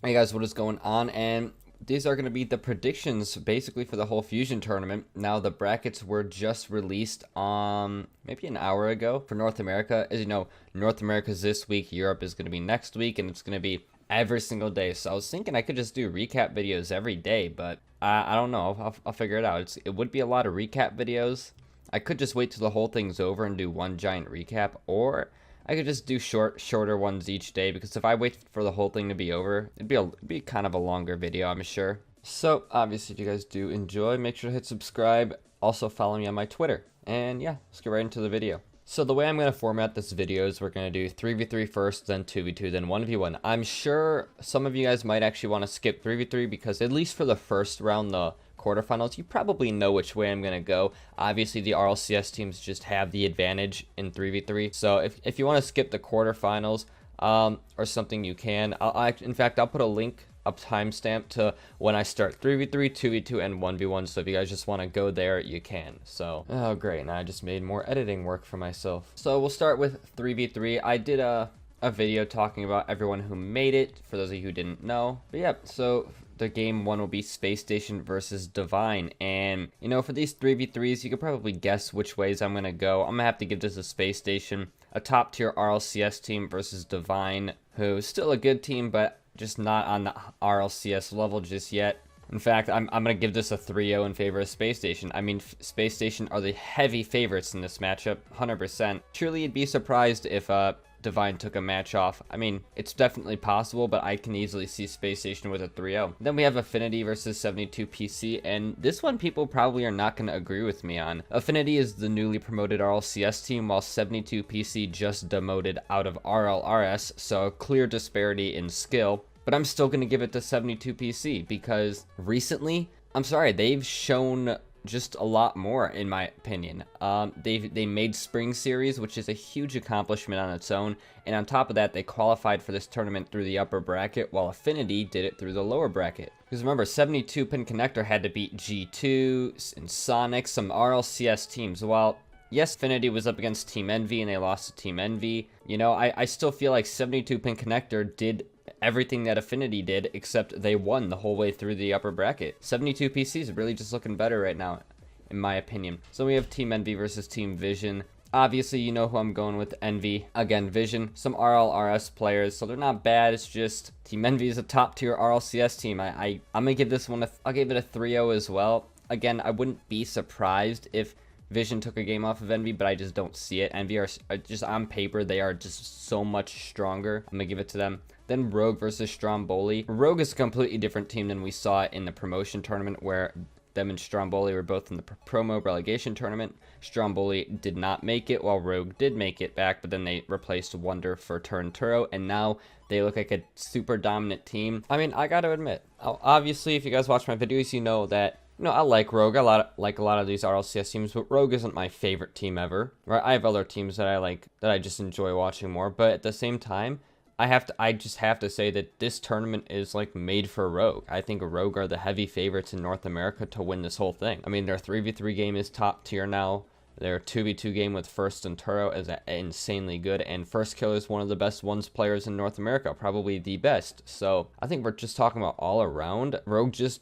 Hey guys, what is going on? And these are going to be the predictions basically for the whole Fusion tournament. Now the brackets were just released maybe an hour ago for North America. As you know, North America's this week, Europe is going to be next week, and it's going to be every single day. So I was thinking I could just do recap videos every day, but I don't know. I'll figure it out. It would be a lot of recap videos. I could just wait till the whole thing's over and do one giant recap, or I could just do shorter ones each day, because if I wait for the whole thing to be over, it'd be kind of a longer video, I'm sure. So obviously, if you guys do enjoy, make sure to hit subscribe. Also follow me on my Twitter. And yeah, let's get right into the video. So the way I'm going to format this video is we're going to do 3v3 first, then 2v2, then 1v1. I'm sure some of you guys might actually want to skip 3v3 because at least for the first round, the quarterfinals, you probably know which way I'm going to go. Obviously, the RLCS teams just have the advantage in 3v3. So if you want to skip the quarterfinals or something, you can. In fact, I'll put a link, a timestamp to when I start 3v3, 2v2, and 1v1. So if you guys just want to go there, you can. So, oh great, now I just made more editing work for myself. So we'll start with 3v3. I did a video talking about everyone who made it, for those of you who didn't know. But yeah, so the game one will be Space Station versus Divine. And, you know, for these 3v3s, you could probably guess which ways I'm going to go. I'm going to have to give this a Space Station. A top-tier RLCS team versus Divine, who's still a good team, but just not on the RLCS level just yet. In fact, I'm going to give this a 3-0 in favor of Space Station. I mean, Space Station are the heavy favorites in this matchup, 100%. Truly, you'd be surprised if Divine took a match off. I mean, it's definitely possible, but I can easily see Space Station with a 3-0. Then we have Affinity versus 72PC, and this one people probably are not going to agree with me on. Affinity is the newly promoted RLCS team, while 72PC just demoted out of RLRS, so a clear disparity in skill. But I'm still going to give it to 72PC because recently, I'm sorry, they've shown just a lot more, in my opinion. They made Spring Series, which is a huge accomplishment on its own, and on top of that, they qualified for this tournament through the upper bracket, while Affinity did it through the lower bracket. Because remember, 72 Pin Connector had to beat G2 and Sonic, some RLCS teams, while yes, Affinity was up against Team Envy, and they lost to Team Envy. You know, I still feel like 72 Pin Connector did everything that Affinity did, except they won the whole way through the upper bracket. 72 PC is really just looking better right now, in my opinion. So we have Team Envy versus Team Vision. Obviously, you know who I'm going with, Envy. Again, Vision, some RLRS players, so they're not bad. It's just Team Envy is a top-tier RLCS team. I'm gonna give this one I'll give it a 3-0 as well. Again, I wouldn't be surprised if Vision took a game off of Envy, but I just don't see it. Envy are just on paper, they are just so much stronger. I'm gonna give it to them. Then Rogue versus Stromboli. Rogue is a completely different team than we saw in the promotion tournament, where them and Stromboli were both in the promo relegation tournament. Stromboli did not make it, while Rogue did make it back, but then they replaced Wonder for Turnturo, and now they look like a super dominant team. I mean, I gotta admit, obviously, if you guys watch my videos, you know that I like Rogue. Like a lot of these RLCS teams, but Rogue isn't my favorite team ever. Right? I have other teams that I like, that I just enjoy watching more, but at the same time, I just have to say that this tournament is like made for Rogue. I think Rogue are the heavy favorites in North America to win this whole thing. I mean, their 3v3 game is top tier now. Their 2v2 game with First and Turo is insanely good, and First Kill is one of the best ones players in North America, probably the best. So I think we're just talking about all around. Rogue just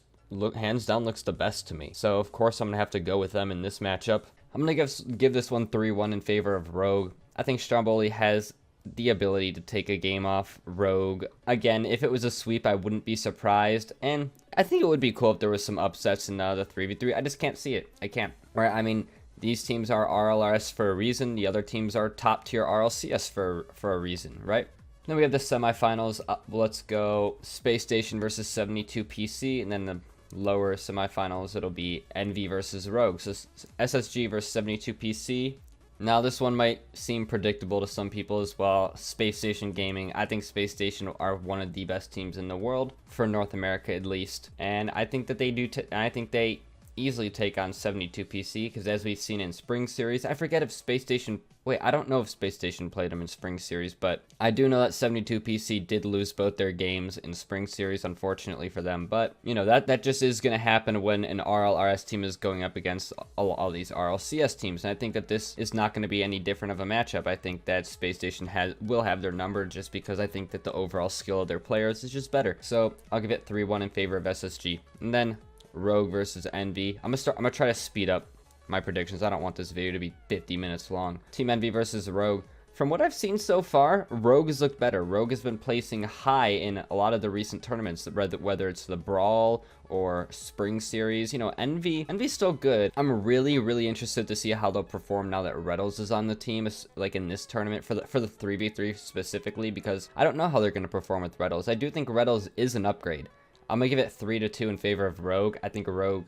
hands down looks the best to me. So of course I'm gonna have to go with them in this matchup. I'm gonna give this one 3-1 in favor of Rogue. I think Stromboli has the ability to take a game off Rogue. Again, if it was a sweep, I wouldn't be surprised, and I think it would be cool if there was some upsets in the 3v3. I just can't see it. I can't. Right? I mean, these teams are RLRS for a reason. The other teams are top tier RLCS for a reason, right? Then we have the semifinals. Let's go Space Station versus 72 PC, and then the lower semifinals, it'll be Envy versus Rogue. So SSG versus 72 PC. Now this one might seem predictable to some people as well. Space Station Gaming. I think Space Station are one of the best teams in the world, for North America at least. And I think that they do. I think they easily take on 72 PC, because as we've seen in Spring Series, I forget if Space Station... Wait, I don't know if Space Station played them in Spring Series, but I do know that 72 PC did lose both their games in Spring Series, unfortunately for them. But, you know, that just is going to happen when an RLRS team is going up against all these RLCS teams. And I think that this is not going to be any different of a matchup. I think that Space Station will have their number, just because I think that the overall skill of their players is just better. So I'll give it 3-1 in favor of SSG. And then Rogue versus Envy. I'm gonna try to speed up my predictions. I don't want this video to be 50 minutes long. Team Envy versus Rogue. From what I've seen so far, Rogue has looked better. Rogue has been placing high in a lot of the recent tournaments, whether it's the Brawl or Spring Series. You know, Envy's still good. I'm really interested to see how they'll perform now that Reddles is on the team, like in this tournament for the 3v3 specifically, because I don't know how they're going to perform with Reddles. I do think Reddles is an upgrade. I'm going to give it 3-2 in favor of Rogue. I think Rogue,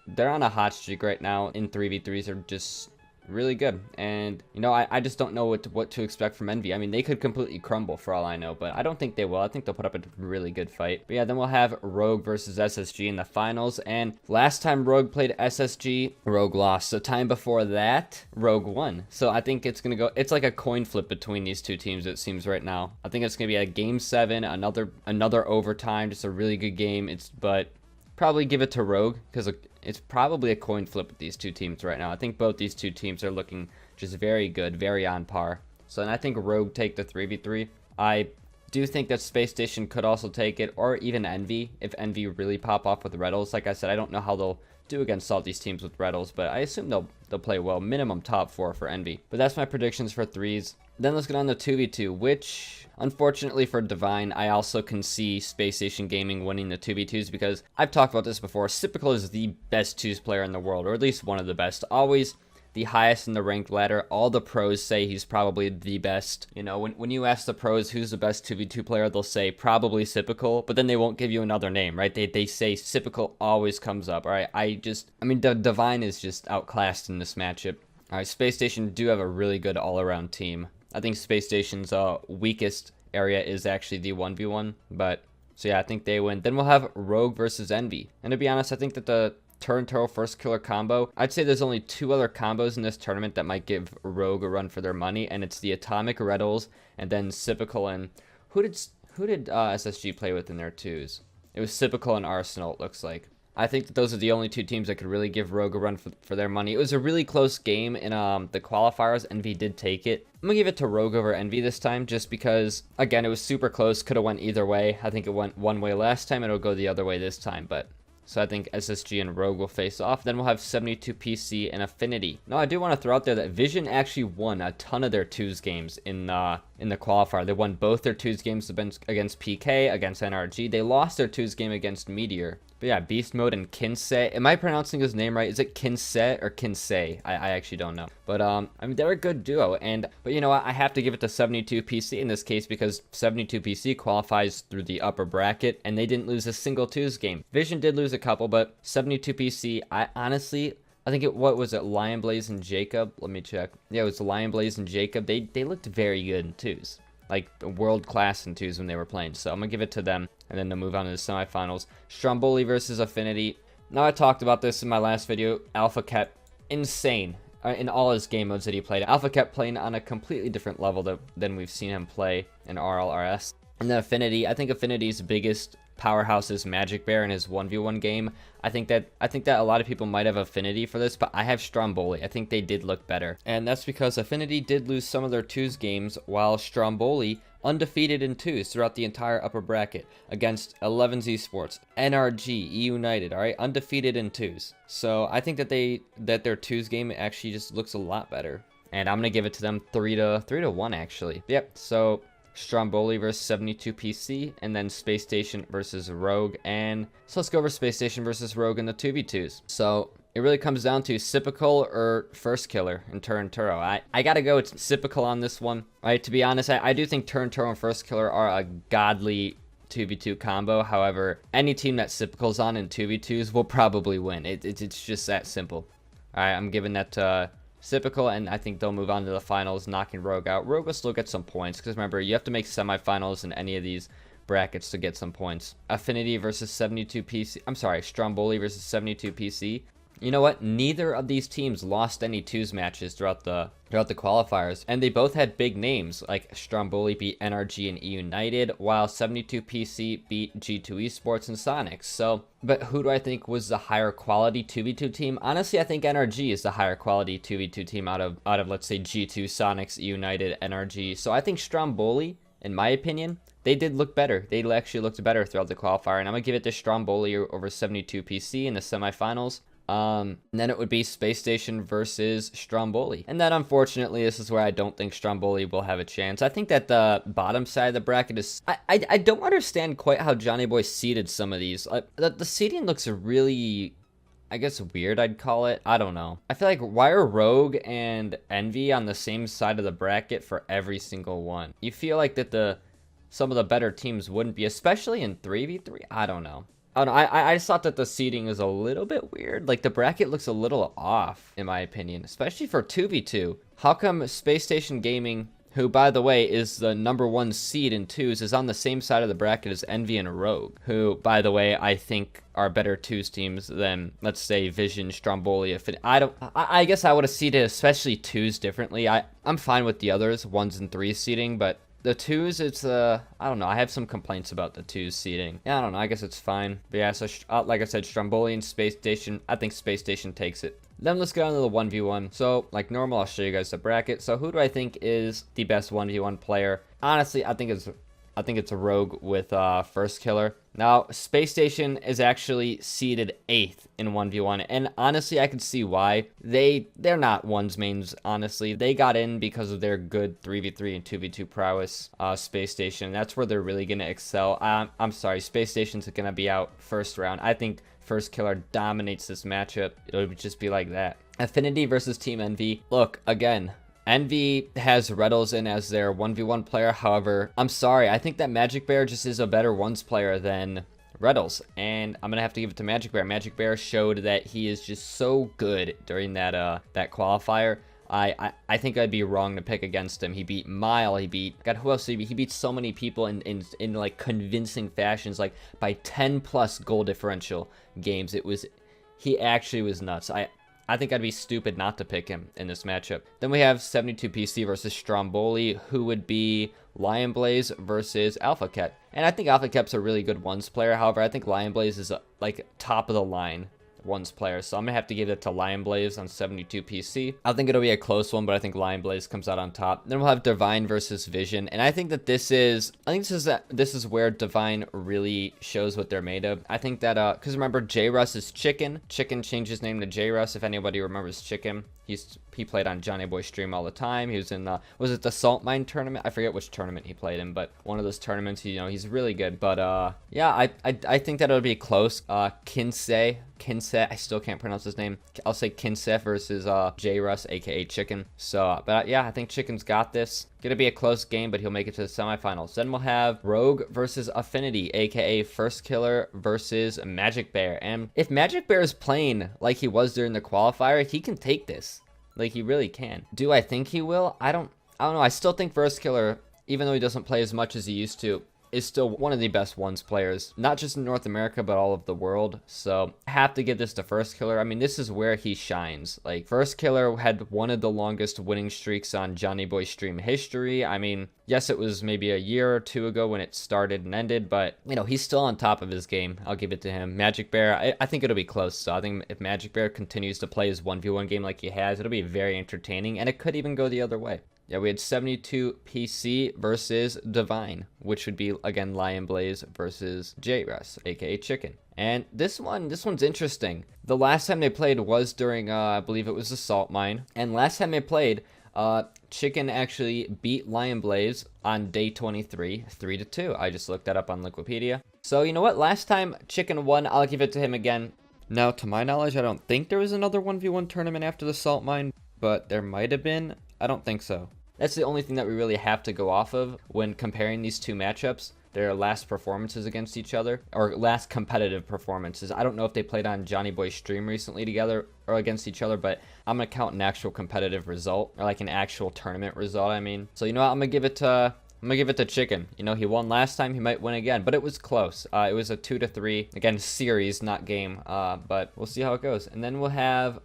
they're on a hot streak right now in 3v3s. They're just really good. And, you know, I just don't know what to expect from Envy. I mean, they could completely crumble for all I know, but I don't think they will. I think they'll put up a really good fight. But yeah, then we'll have Rogue versus SSG in the finals. And last time Rogue played SSG, Rogue lost. So time before that, Rogue won. So I think it's going to go, it's like a coin flip between these two teams, it seems right now. I think it's going to be a game 7, another overtime, just a really good game. But probably give it to Rogue, because it's probably a coin flip with these two teams right now. I think both these two teams are looking just very good, very on par. So and I think Rogue take the 3v3. I do think that Space Station could also take it, or even Envy, if Envy really pop off with Reddles. Like I said, I don't know how they'll do against all these teams with Reddles, but I assume they'll play well. Minimum top 4 for Envy. But that's my predictions for 3s. Then let's get on to 2v2, which, unfortunately for Divine, I also can see Space Station Gaming winning the 2v2s, because I've talked about this before. Sipical is the best 2s player in the world, or at least one of the best. Always the highest in the ranked ladder. All the pros say he's probably the best. You know, when you ask the pros who's the best 2v2 player, they'll say probably Sipical, but then they won't give you another name, right? They say Sipical always comes up, all right? I mean, Divine is just outclassed in this matchup. All right, Space Station do have a really good all-around team. I think Space Station's weakest area is actually the 1v1, but so yeah, I think they win. Then we'll have Rogue versus Envy. And to be honest, I think that the Turn first killer combo, I'd say there's only 2 other combos in this tournament that might give Rogue a run for their money, and it's the Atomic Reddles and then Sipical. And who did SSG play with in their 2s? It was Sipical and Arsenal, it looks like. I think that those are the only 2 teams that could really give Rogue a run for their money. It was a really close game in the qualifiers. Envy did take it. I'm going to give it to Rogue over Envy this time, just because, again, it was super close. Could have went either way. I think it went one way last time. It'll go the other way this time, but... So I think SSG and Rogue will face off. Then we'll have 72 PC and Affinity. Now, I do want to throw out there that Vision actually won a ton of their 2s games in the qualifier. They won both their 2s games against PK, against NRG. They lost their 2s game against Meteor. But yeah, Beast Mode and Kinsei. Am I pronouncing his name right? Is it Kinsei or Kinsei? I actually don't know. But I mean, they're a good duo. But you know what? I have to give it to 72 PC in this case, because 72 PC qualifies through the upper bracket, and they didn't lose a single 2s game. Vision did lose a couple, but 72 PC, I think what was it, Lion Blaze and Jacob? Let me check. Yeah, it was Lion Blaze and Jacob. They looked very good in 2s. Like world class in 2s when they were playing. So I'm gonna give it to them, and then to move on to the semifinals. Stromboli versus Affinity. Now, I talked about this in my last video. Alpha kept insane in all his game modes that he played. Alpha kept playing on a completely different level than we've seen him play in RLRS. And then Affinity, I think Affinity's biggest powerhouse is Magic Bear in his 1v1 game. I think that a lot of people might have Affinity for this, but I have Stromboli. I think they did look better. And that's because Affinity did lose some of their 2s games, while Stromboli undefeated in 2s throughout the entire upper bracket against 11's Esports, NRG, E United, all right, undefeated in 2s. So I think that their 2s game actually just looks a lot better. And I'm going to give it to them 3-1 actually. Yep, so Stromboli versus 72 PC, and then Space Station versus Rogue. And so let's go over Space Station versus Rogue in the 2v2s. So it really comes down to Sipical or First Killer in Turo. I gotta go with Sipical on this one. Right, to be honest, I do think Turo and First Killer are a godly 2v2 combo. However, any team that Sipical's on in 2v2s will probably win. It's just that simple. Alright, I'm giving that to Sipical, and I think they'll move on to the finals, knocking Rogue out. Rogue will still get some points, because remember, you have to make semifinals in any of these brackets to get some points. Affinity versus 72 PC. I'm sorry, Stromboli versus 72 PC. You know what? Neither of these teams lost any twos matches throughout the qualifiers, and they both had big names like Stromboli beat NRG and E United, while 72PC beat G2 Esports and Sonics. So, but who do I think was the higher quality 2v2 team? Honestly, I think NRG is the higher quality 2v2 team out of let's say G2, Sonics, E United, NRG. So I think Stromboli, in my opinion, they did look better. They actually looked better throughout the qualifier, and I'm gonna give it to Stromboli over 72PC in the semifinals. And then it would be Space Station versus Stromboli. And then unfortunately, this is where I don't think Stromboli will have a chance. I think that the bottom side of the bracket is... I don't understand quite how Johnnyboi seeded some of these. The seeding looks really... I guess weird, I'd call it. I don't know. I feel like, why are Rogue and Envy on the same side of the bracket for every single one? You feel like that some of the better teams wouldn't be, especially in 3v3? I don't know. I just thought that the seating is a little bit weird. Like, the bracket looks a little off, in my opinion, especially for 2v2. How come Space Station Gaming, who, by the way, is the #1 seed in twos, is on the same side of the bracket as Envy and Rogue, who, by the way, I think are better twos teams than, let's say, Vision, Stromboli. I guess I would have seeded especially twos differently. I'm fine with the others, 1s and 3s seeding, but the twos, it's, I don't know. I have some complaints about the twos seeding. Yeah, I don't know. I guess it's fine. But yeah, so like I said, Stromboli and Space Station. I think Space Station takes it. Then let's get on to the 1v1. So, like normal, I'll show you guys the bracket. So, who do I think is the best 1v1 player? Honestly, I think it's a Rogue with First Killer. Now, Space Station is actually seeded 8th in 1v1, and honestly, I can see why. They're not ones mains, honestly. They got in because of their good 3v3 and 2v2 prowess, Space Station. That's where they're really going to excel. I'm sorry, Space Station's going to be out first round. I think First Killer dominates this matchup. It'll just be like that. Affinity versus Team Envy. Look, again, Envy has Reddles in as their 1v1 player. However, I'm sorry, I think that Magic Bear just is a better ones player than Reddles, and I'm gonna have to give it to Magic Bear. Magic Bear showed that he is just so good during that qualifier. I think I'd be wrong to pick against him. He beat Mile. He beat, God, who else did he beat? He beat so many people in like convincing fashions, like by 10+ goal differential games. He actually was nuts. I think I'd be stupid not to pick him in this matchup. Then we have 72PC versus Stromboli, who would be Lion Blaze versus Alpha Cat. And I think Alpha Cat's a really good ones player. However, I think Lion Blaze is like top of the line ones player. So I'm gonna have to give it to Lion Blaze on 72PC. I think it'll be a close one, but I think Lion Blaze comes out on top. Then we'll have Divine versus Vision, and I think that this is where Divine really shows what they're made of. I think that because remember, J Russ is Chicken. Chicken changed his name to J Russ. If anybody remembers Chicken, he played on Johnnyboi stream all the time. He was in was it the Salt Mine tournament? I forget which tournament he played in, but one of those tournaments. He's really good. But yeah, I think that it'll be close. Kinsey, I still can't pronounce his name. I'll say Kinsey versus J Russ, aka Chicken. So, but yeah, I think Chicken's got this. Gonna be a close game, but he'll make it to the semifinals. Then we'll have Rogue versus Affinity, aka First Killer versus Magic Bear. And if Magic Bear is playing like he was during the qualifier, he can take this. Like, he really can. Do I think he will? I don't know. I still think First Killer, even though he doesn't play as much as he used to, is still one of the best ones players, not just in North America, but all of the world. So I have to give this to First Killer. I mean, this is where he shines. Like, First Killer had one of the longest winning streaks on Johnnyboi stream history. I mean, yes, it was maybe a year or two ago when it started and ended, but, he's still on top of his game. I'll give it to him. Magic Bear, I think it'll be close. So I think if Magic Bear continues to play his 1v1 game like he has, it'll be very entertaining, and it could even go the other way. Yeah, we had 72PC versus Divine, which would be, again, Lion Blaze versus J Russ, aka Chicken. And this one's interesting. The last time they played was during, I believe it was the Salt Mine. And last time they played, Chicken actually beat Lion Blaze on day 23, 3-2. I just looked that up on Wikipedia. So, you know what? Last time Chicken won, I'll give it to him again. Now, to my knowledge, I don't think there was another 1v1 tournament after the Salt Mine, but there might have been. I don't think so. That's the only thing that we really have to go off of when comparing these two matchups. Their last performances against each other, or last competitive performances. I don't know if they played on Johnnyboi stream recently together or against each other, but I'm going to count an actual competitive result, or like an actual tournament result, I mean. So, you know what? I'm going to give it to I'm gonna give it to Chicken. You know, he won last time, he might win again, but it was close. It was a 2-3, again, series, not game, but we'll see how it goes. And then we'll have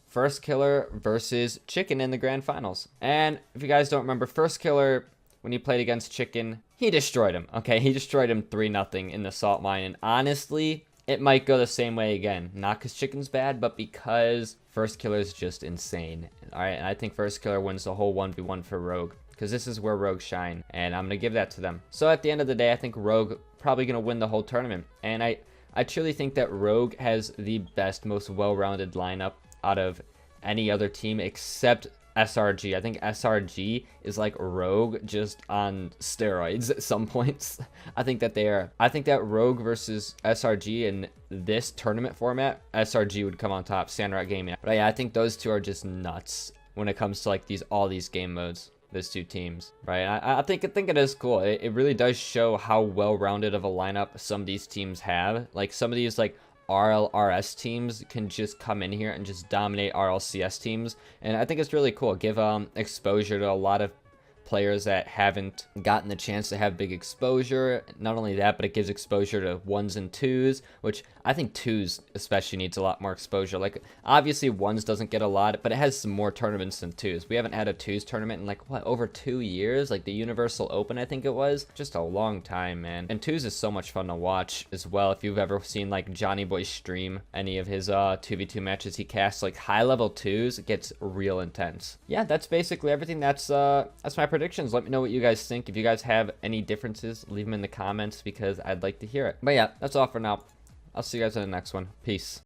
First Killer versus Chicken in the grand finals. And if you guys don't remember, First Killer, when he played against Chicken, he destroyed him, okay? He destroyed him 3-0 in the salt mine, and honestly, it might go the same way again. Not because Chicken's bad, but because First Killer is just insane. All right, and I think First Killer wins the whole 1v1 for Rogue, because this is where Rogue shine, and I'm going to give that to them. So at the end of the day, I think Rogue probably going to win the whole tournament, and I truly think that Rogue has the best, most well-rounded lineup out of any other team except SRG. I think SRG is like Rogue just on steroids at some points. I think that Rogue versus SRG in this tournament format, SRG would come on top, Sandrock Gaming. But yeah, I think those two are just nuts when it comes to like all these game modes. Those two teams, right? I think it is cool. It really does show how well-rounded of a lineup some of these teams have. Like some of these like RLRS teams can just come in here and just dominate RLCS teams, and I think it's really cool. Give exposure to a lot of players that haven't gotten the chance to have big exposure. Not only that, but it gives exposure to 1s and 2s, which I think 2s especially needs a lot more exposure. Like, obviously 1s doesn't get a lot, but it has some more tournaments than 2s. We haven't had a 2s tournament in like, what, over 2 years? Like the Universal Open, I think it was. Just a long time, man. And 2s is so much fun to watch as well. If you've ever seen like Johnnyboi stream any of his 2v2 matches he casts, like high-level 2s, it gets real intense. Yeah, that's basically everything. That's my predictions. Let me know what you guys think. If you guys have any differences, leave them in the comments because I'd like to hear it. But yeah, that's all for now. I'll see you guys in the next one. Peace.